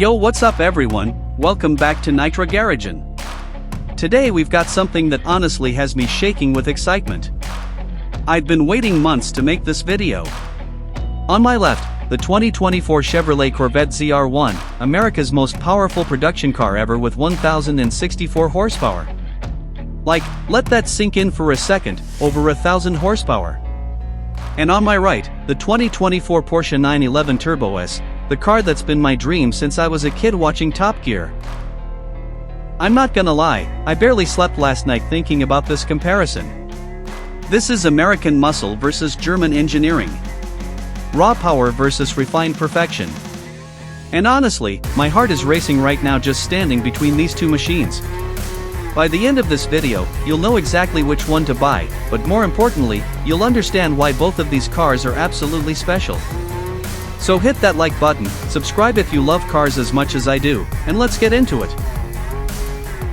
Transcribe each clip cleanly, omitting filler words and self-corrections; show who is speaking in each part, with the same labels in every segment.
Speaker 1: Yo, what's up everyone, welcome back to Nitra Garagin. Today we've got something that honestly has me shaking with excitement. I'd been waiting months to make this video. On my left, the 2024 Chevrolet Corvette ZR1, America's most powerful production car ever with 1,064 horsepower. Like, let that sink in for a second, over 1,000 horsepower. And on my right, the 2024 Porsche 911 Turbo S, the car that's been my dream since I was a kid watching Top Gear. I'm not gonna lie, I barely slept last night thinking about this comparison. This is American muscle versus German engineering. Raw power versus refined perfection. And honestly, my heart is racing right now just standing between these two machines. By the end of this video, you'll know exactly which one to buy, but more importantly, you'll understand why both of these cars are absolutely special. So hit that like button, subscribe if you love cars as much as I do, and let's get into it.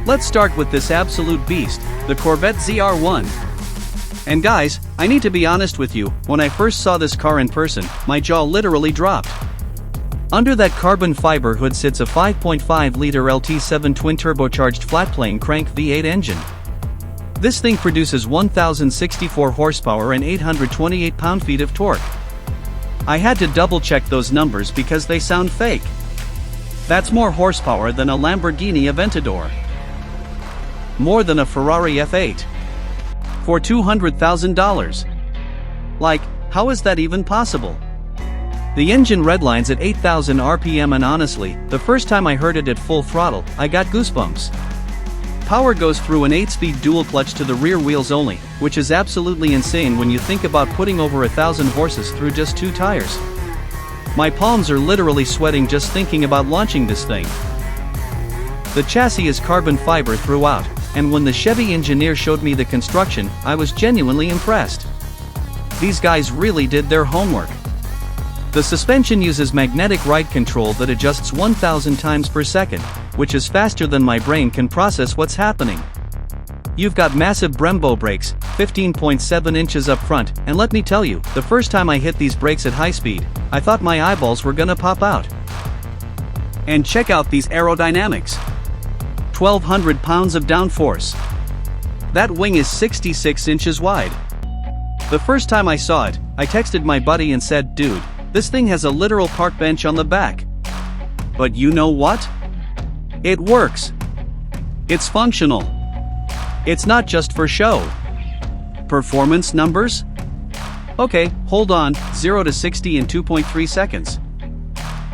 Speaker 1: Let's start with this absolute beast, the Corvette ZR1. And guys, I need to be honest with you, when I first saw this car in person, my jaw literally dropped. Under that carbon fiber hood sits a 5.5-liter LT7 twin-turbocharged flat-plane crank V8 engine. This thing produces 1,064 horsepower and 828 pound-feet of torque. I had to double-check those numbers because they sound fake. That's more horsepower than a Lamborghini Aventador. More than a Ferrari F8. For $200,000. Like, how is that even possible? The engine redlines at 8,000 RPM and honestly, the first time I heard it at full throttle, I got goosebumps. Power goes through an 8-speed dual clutch to the rear wheels only, which is absolutely insane when you think about putting over 1,000 horses through just 2 tires. My palms are literally sweating just thinking about launching this thing. The chassis is carbon fiber throughout, and when the Chevy engineer showed me the construction, I was genuinely impressed. These guys really did their homework. The suspension uses magnetic ride control that adjusts 1,000 times per second, which is faster than my brain can process what's happening. You've got massive Brembo brakes, 15.7 inches up front, and let me tell you, the first time I hit these brakes at high speed, I thought my eyeballs were gonna pop out. And check out these aerodynamics. 1,200 pounds of downforce. That wing is 66 inches wide. The first time I saw it, I texted my buddy and said, dude, this thing has a literal park bench on the back. But you know what? It works. It's functional. It's not just for show. Performance numbers? Okay, hold on, 0 to 60 in 2.3 seconds.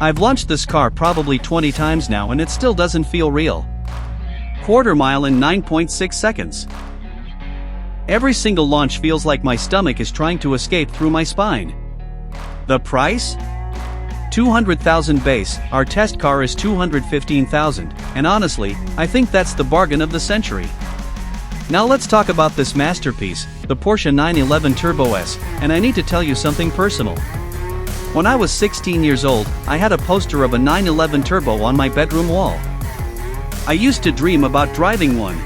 Speaker 1: I've launched this car probably 20 times now and it still doesn't feel real. Quarter mile in 9.6 seconds. Every single launch feels like my stomach is trying to escape through my spine. The price? $200,000 base, our test car is $215,000, and honestly, I think that's the bargain of the century. Now let's talk about this masterpiece, the Porsche 911 Turbo S, and I need to tell you something personal. When I was 16 years old, I had a poster of a 911 Turbo on my bedroom wall. I used to dream about driving one.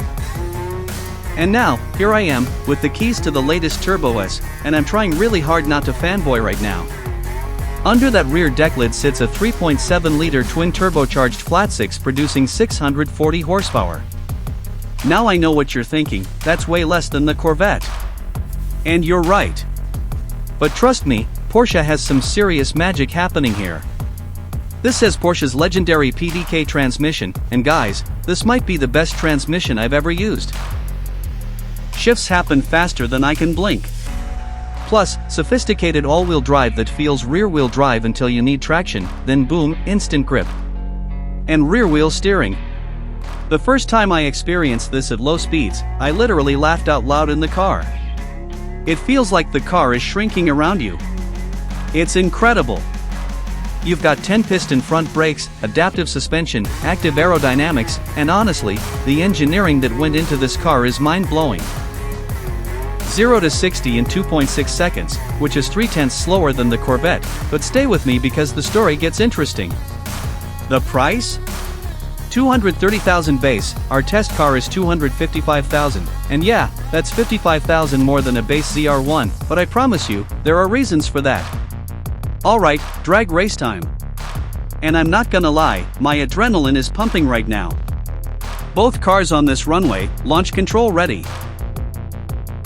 Speaker 1: And now, here I am, with the keys to the latest Turbo S, and I'm trying really hard not to fanboy right now. Under that rear deck lid sits a 3.7-liter twin-turbocharged flat-six producing 640 horsepower. Now I know what you're thinking, that's way less than the Corvette. And you're right. But trust me, Porsche has some serious magic happening here. This has Porsche's legendary PDK transmission, and guys, this might be the best transmission I've ever used. Shifts happen faster than I can blink. Plus, sophisticated all-wheel drive that feels rear-wheel drive until you need traction, then boom, instant grip. And rear-wheel steering. The first time I experienced this at low speeds, I literally laughed out loud in the car. It feels like the car is shrinking around you. It's incredible. You've got 10-piston front brakes, adaptive suspension, active aerodynamics, and honestly, the engineering that went into this car is mind-blowing. 0 to 60 in 2.6 seconds, which is 3/10 slower than the Corvette, but stay with me because the story gets interesting. The price? $230,000 base, our test car is $255,000, and yeah, that's $55,000 more than a base ZR1, but I promise you, there are reasons for that. Alright, drag race time. And I'm not gonna lie, my adrenaline is pumping right now. Both cars on this runway, launch control ready.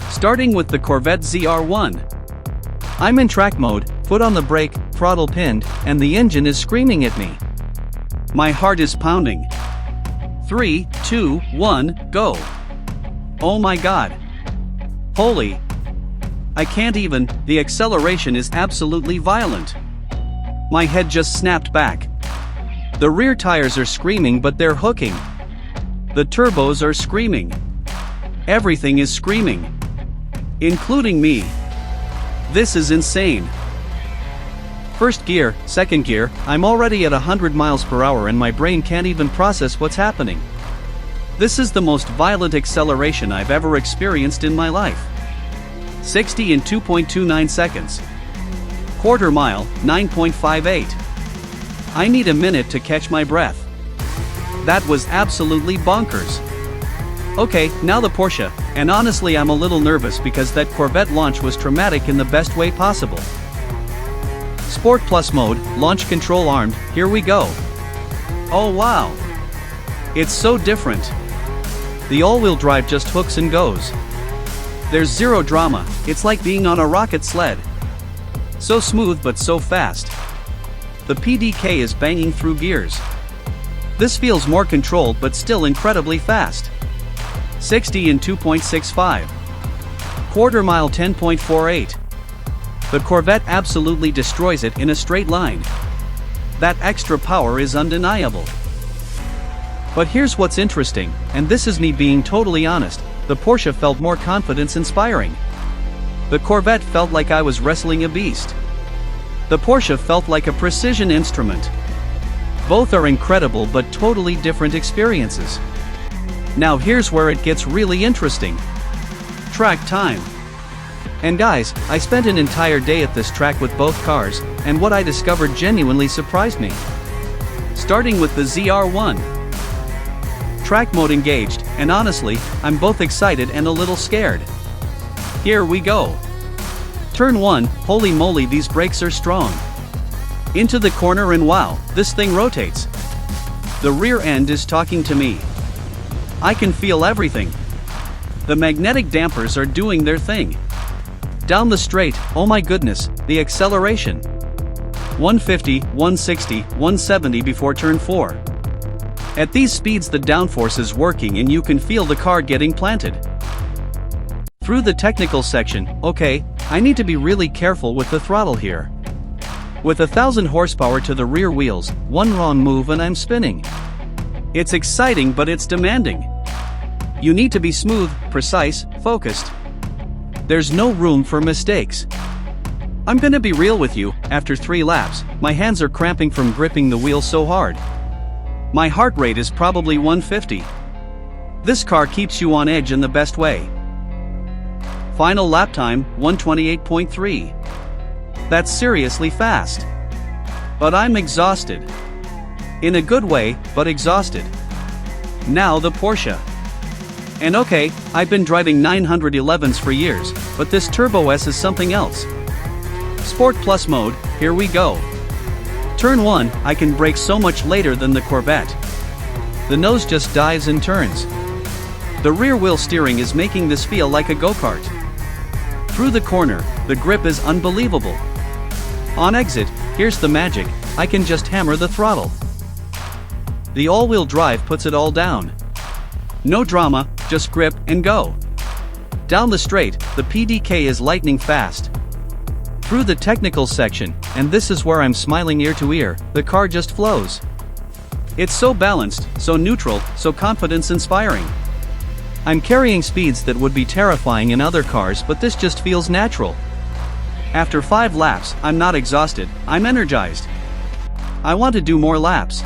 Speaker 1: Starting with the Corvette ZR1. I'm in track mode, foot on the brake, throttle pinned, and the engine is screaming at me. My heart is pounding. 3, 2, 1, go. Oh my god. Holy. I can't even, the acceleration is absolutely violent. My head just snapped back. The rear tires are screaming, but they're hooking. The turbos are screaming. Everything is screaming. Including me. This is insane. First gear, second gear, I'm already at 100 miles per hour and my brain can't even process what's happening. This is the most violent acceleration I've ever experienced in my life. 60 in 2.29 seconds. Quarter mile, 9.58. I need a minute to catch my breath. That was absolutely bonkers. Okay, now the Porsche, and honestly I'm a little nervous because that Corvette launch was traumatic in the best way possible. Sport Plus mode, launch control armed, here we go. Oh wow. It's so different. The all-wheel drive just hooks and goes. There's zero drama, it's like being on a rocket sled. So smooth but so fast. The PDK is banging through gears. This feels more controlled but still incredibly fast. 60 in 2.65. Quarter mile 10.48. The Corvette absolutely destroys it in a straight line. That extra power is undeniable. But here's what's interesting, and this is me being totally honest, the Porsche felt more confidence-inspiring. The Corvette felt like I was wrestling a beast. The Porsche felt like a precision instrument. Both are incredible but totally different experiences. Now here's where it gets really interesting. Track time. And guys, I spent an entire day at this track with both cars, and what I discovered genuinely surprised me. Starting with the ZR1. Track mode engaged, and honestly, I'm both excited and a little scared. Here we go. Turn 1, holy moly, these brakes are strong. Into the corner and wow, this thing rotates. The rear end is talking to me. I can feel everything. The magnetic dampers are doing their thing. Down the straight, oh my goodness, the acceleration. 150, 160, 170 before turn 4. At these speeds the downforce is working and you can feel the car getting planted. Through the technical section, okay, I need to be really careful with the throttle here. With 1,000 horsepower to the rear wheels, one wrong move and I'm spinning. It's exciting but it's demanding. You need to be smooth, precise, focused. There's no room for mistakes. I'm gonna be real with you, after 3 laps, my hands are cramping from gripping the wheel so hard. My heart rate is probably 150. This car keeps you on edge in the best way. Final lap time, 128.3. That's seriously fast. But I'm exhausted. In a good way, but exhausted. Now the Porsche. And okay, I've been driving 911s for years, but this Turbo S is something else. Sport Plus mode, here we go. Turn 1, I can brake so much later than the Corvette. The nose just dives and turns. The rear wheel steering is making this feel like a go-kart. Through the corner, the grip is unbelievable. On exit, here's the magic, I can just hammer the throttle. The all-wheel drive puts it all down. No drama, just grip and go. Down the straight, the PDK is lightning fast. Through the technical section, and this is where I'm smiling ear to ear, the car just flows. It's so balanced, so neutral, so confidence-inspiring. I'm carrying speeds that would be terrifying in other cars, but this just feels natural. After 5 laps, I'm not exhausted, I'm energized. I want to do more laps.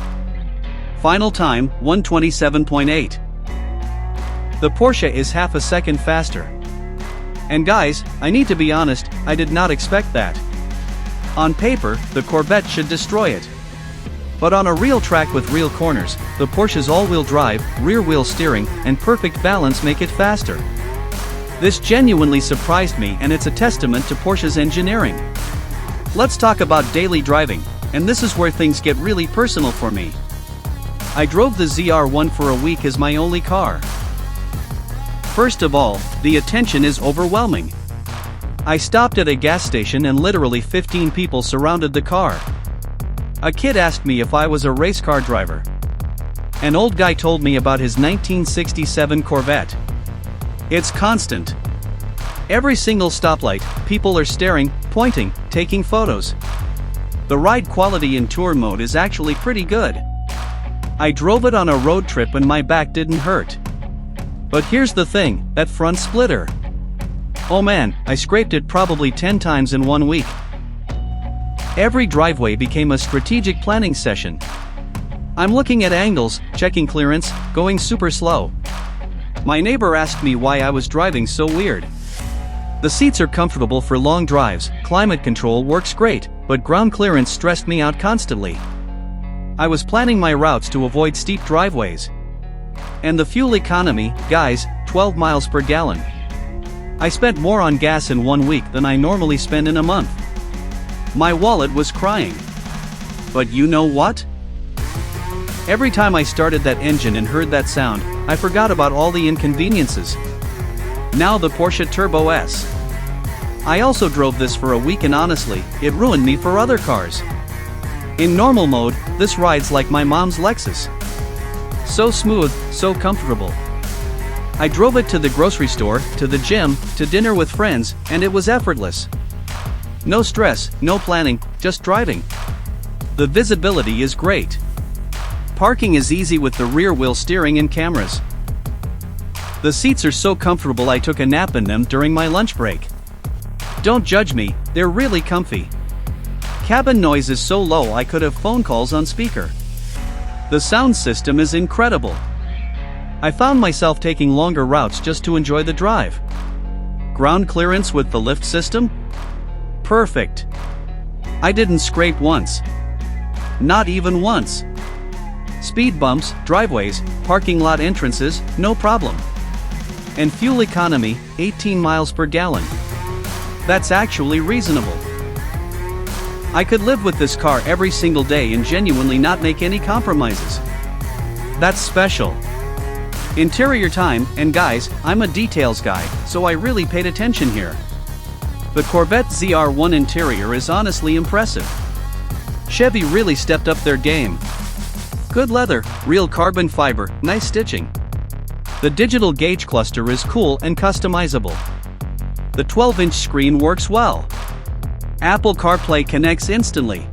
Speaker 1: Final time, 127.8. The Porsche is half a second faster. And guys, I need to be honest, I did not expect that. On paper, the Corvette should destroy it. But on a real track with real corners, the Porsche's all-wheel drive, rear-wheel steering, and perfect balance make it faster. This genuinely surprised me and it's a testament to Porsche's engineering. Let's talk about daily driving, and this is where things get really personal for me. I drove the ZR1 for a week as my only car. First of all, the attention is overwhelming. I stopped at a gas station and literally 15 people surrounded the car. A kid asked me if I was a race car driver. An old guy told me about his 1967 Corvette. It's constant. Every single stoplight, people are staring, pointing, taking photos. The ride quality in tour mode is actually pretty good. I drove it on a road trip and my back didn't hurt. But here's the thing, that front splitter. Oh man, I scraped it probably 10 times in 1 week. Every driveway became a strategic planning session. I'm looking at angles, checking clearance, going super slow. My neighbor asked me why I was driving so weird. The seats are comfortable for long drives, climate control works great, but ground clearance stressed me out constantly. I was planning my routes to avoid steep driveways. And the fuel economy, guys, 12 miles per gallon. I spent more on gas in 1 week than I normally spend in a month. My wallet was crying. But you know what? Every time I started that engine and heard that sound, I forgot about all the inconveniences. Now the Porsche Turbo S. I also drove this for a week and honestly, it ruined me for other cars. In normal mode, this rides like my mom's Lexus. So smooth, so comfortable. I drove it to the grocery store, to the gym, to dinner with friends, and it was effortless. No stress, no planning, just driving. The visibility is great. Parking is easy with the rear wheel steering and cameras. The seats are so comfortable I took a nap in them during my lunch break. Don't judge me, they're really comfy. Cabin noise is so low I could have phone calls on speaker. The sound system is incredible. I found myself taking longer routes just to enjoy the drive. Ground clearance with the lift system? Perfect. I didn't scrape once. Not even once. Speed bumps, driveways, parking lot entrances, no problem. And fuel economy, 18 miles per gallon. That's actually reasonable. I could live with this car every single day and genuinely not make any compromises. That's special. Interior time, and guys, I'm a details guy, so I really paid attention here. The Corvette ZR1 interior is honestly impressive. Chevy really stepped up their game. Good leather, real carbon fiber, nice stitching. The digital gauge cluster is cool and customizable. The 12-inch screen works well. Apple CarPlay connects instantly.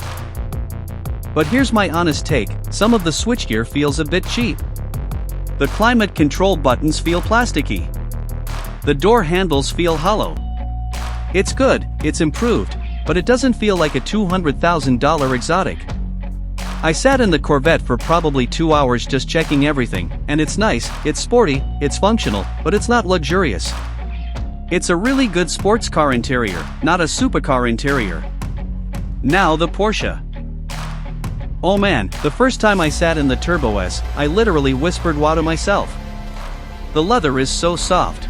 Speaker 1: But here's my honest take, some of the switchgear feels a bit cheap. The climate control buttons feel plasticky. The door handles feel hollow. It's good, it's improved, but it doesn't feel like a $200,000 exotic. I sat in the Corvette for probably 2 hours just checking everything, and it's nice, it's sporty, it's functional, but it's not luxurious. It's a really good sports car interior, not a supercar interior. Now the Porsche. Oh man, the first time I sat in the Turbo S, I literally whispered wow to myself. The leather is so soft.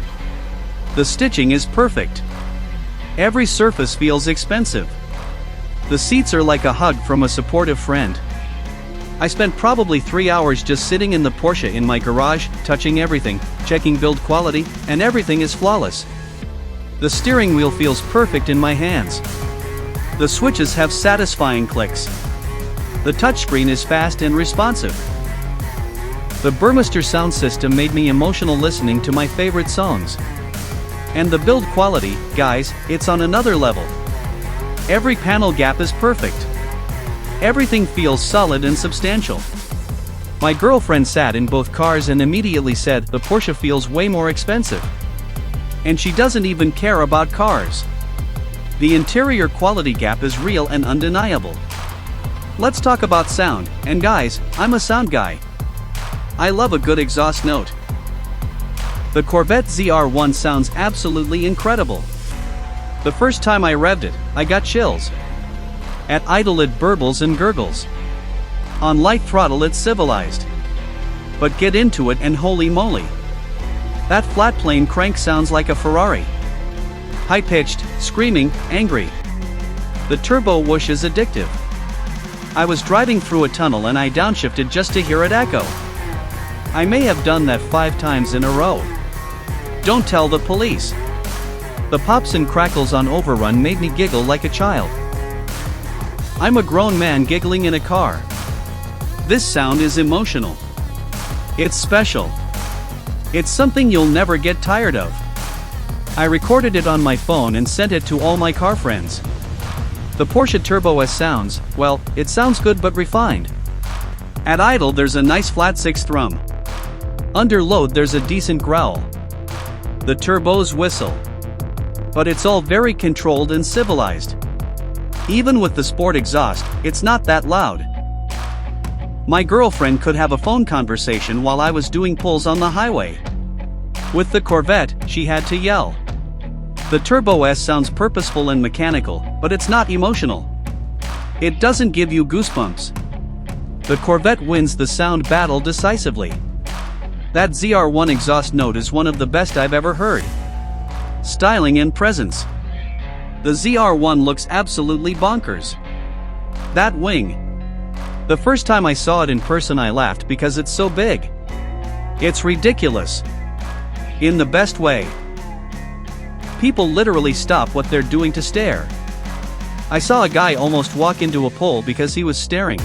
Speaker 1: The stitching is perfect. Every surface feels expensive. The seats are like a hug from a supportive friend. I spent probably 3 hours just sitting in the Porsche in my garage, touching everything, checking build quality, and everything is flawless. The steering wheel feels perfect in my hands. The switches have satisfying clicks. The touchscreen is fast and responsive. The Burmester sound system made me emotional listening to my favorite songs. And the build quality, guys, it's on another level. Every panel gap is perfect. Everything feels solid and substantial. My girlfriend sat in both cars and immediately said the Porsche feels way more expensive. And she doesn't even care about cars. The interior quality gap is real and undeniable. Let's talk about sound, and guys, I'm a sound guy. I love a good exhaust note. The Corvette ZR1 sounds absolutely incredible. The first time I revved it, I got chills. At idle it burbles and gurgles. On light throttle it's civilized. But get into it and holy moly. That flat plane crank sounds like a Ferrari. High-pitched, screaming, angry. The turbo whoosh is addictive. I was driving through a tunnel and I downshifted just to hear it echo. I may have done that 5 times in a row. Don't tell the police. The pops and crackles on overrun made me giggle like a child. I'm a grown man giggling in a car. This sound is emotional. It's special. It's something you'll never get tired of. I recorded it on my phone and sent it to all my car friends. The Porsche Turbo S sounds, well, it sounds good but refined. At idle there's a nice flat 6th thrum. Under load there's a decent growl. The turbos whistle. But it's all very controlled and civilized. Even with the sport exhaust, it's not that loud. My girlfriend could have a phone conversation while I was doing pulls on the highway. With the Corvette, she had to yell. The Turbo S sounds purposeful and mechanical, but it's not emotional. It doesn't give you goosebumps. The Corvette wins the sound battle decisively. That ZR1 exhaust note is one of the best I've ever heard. Styling and presence. The ZR1 looks absolutely bonkers. That wing. The first time I saw it in person I laughed because it's so big. It's ridiculous. In the best way. People literally stop what they're doing to stare. I saw a guy almost walk into a pole because he was staring.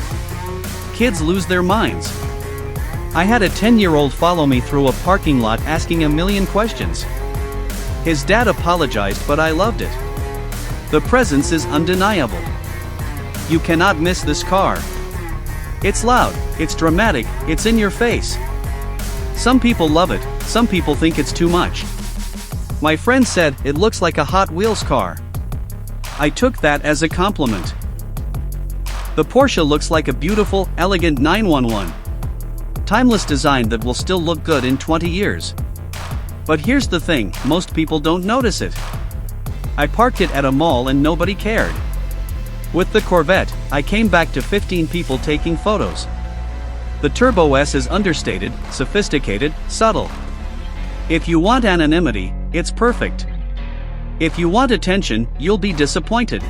Speaker 1: Kids lose their minds. I had a 10-year-old follow me through a parking lot asking a million questions. His dad apologized, but I loved it. The presence is undeniable. You cannot miss this car. It's loud, it's dramatic, it's in your face. Some people love it, some people think it's too much. My friend said it looks like a Hot Wheels car. I took that as a compliment. The Porsche looks like a beautiful, elegant 911. Timeless design that will still look good in 20 years. But here's the thing, most people don't notice it. I parked it at a mall and nobody cared. With the Corvette, I came back to 15 people taking photos. The Turbo S is understated, sophisticated, subtle. If you want anonymity, it's perfect. If you want attention, you'll be disappointed.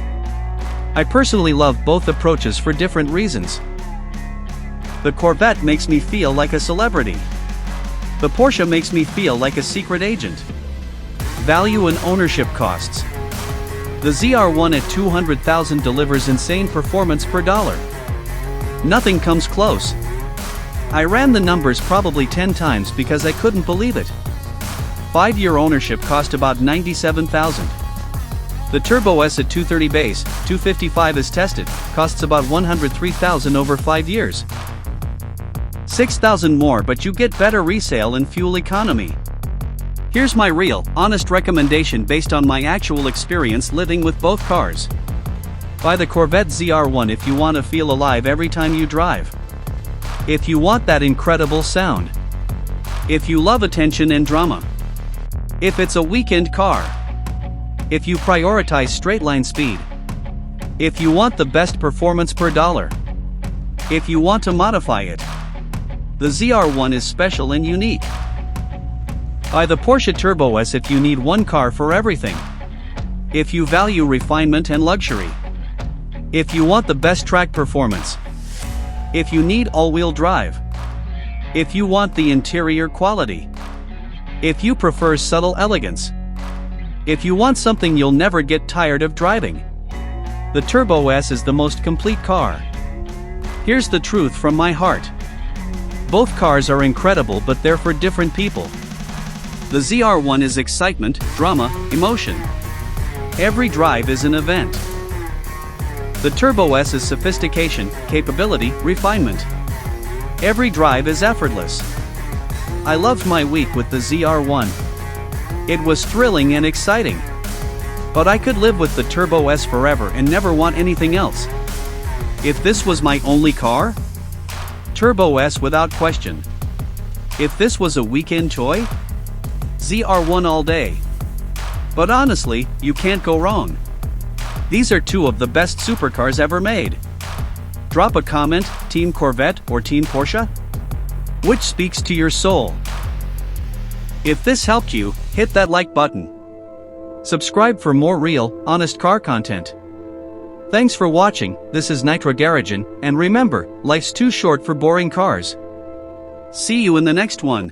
Speaker 1: I personally love both approaches for different reasons. The Corvette makes me feel like a celebrity. The Porsche makes me feel like a secret agent. Value and ownership costs. The ZR1 at $200,000 delivers insane performance per dollar. Nothing comes close. I ran the numbers probably 10 times because I couldn't believe it. 5-year ownership cost about $97,000. The Turbo S at 230 base, 255 is tested, costs about $103,000 over 5 years. $6,000 more, but you get better resale and fuel economy. Here's my real, honest recommendation based on my actual experience living with both cars. Buy the Corvette ZR1 if you want to feel alive every time you drive. If you want that incredible sound. If you love attention and drama. If it's a weekend car. If you prioritize straight-line speed. If you want the best performance per dollar. If you want to modify it. The ZR1 is special and unique. Buy the Porsche Turbo S if you need one car for everything. If you value refinement and luxury. If you want the best track performance. If you need all-wheel drive. If you want the interior quality. If you prefer subtle elegance. If you want something you'll never get tired of driving. The Turbo S is the most complete car. Here's the truth from my heart. Both cars are incredible, but they're for different people. The ZR1 is excitement, drama, emotion. Every drive is an event. The Turbo S is sophistication, capability, refinement. Every drive is effortless. I loved my week with the ZR1. It was thrilling and exciting. But I could live with the Turbo S forever and never want anything else. If this was my only car? Turbo S without question. If this was a weekend toy? ZR1 all day. But honestly, you can't go wrong. These are two of the best supercars ever made. Drop a comment, Team Corvette or Team Porsche? Which speaks to your soul? If this helped you, hit that like button. Subscribe for more real, honest car content. Thanks for watching. This is Nitrogaragen, and remember, life's too short for boring cars. See you in the next one.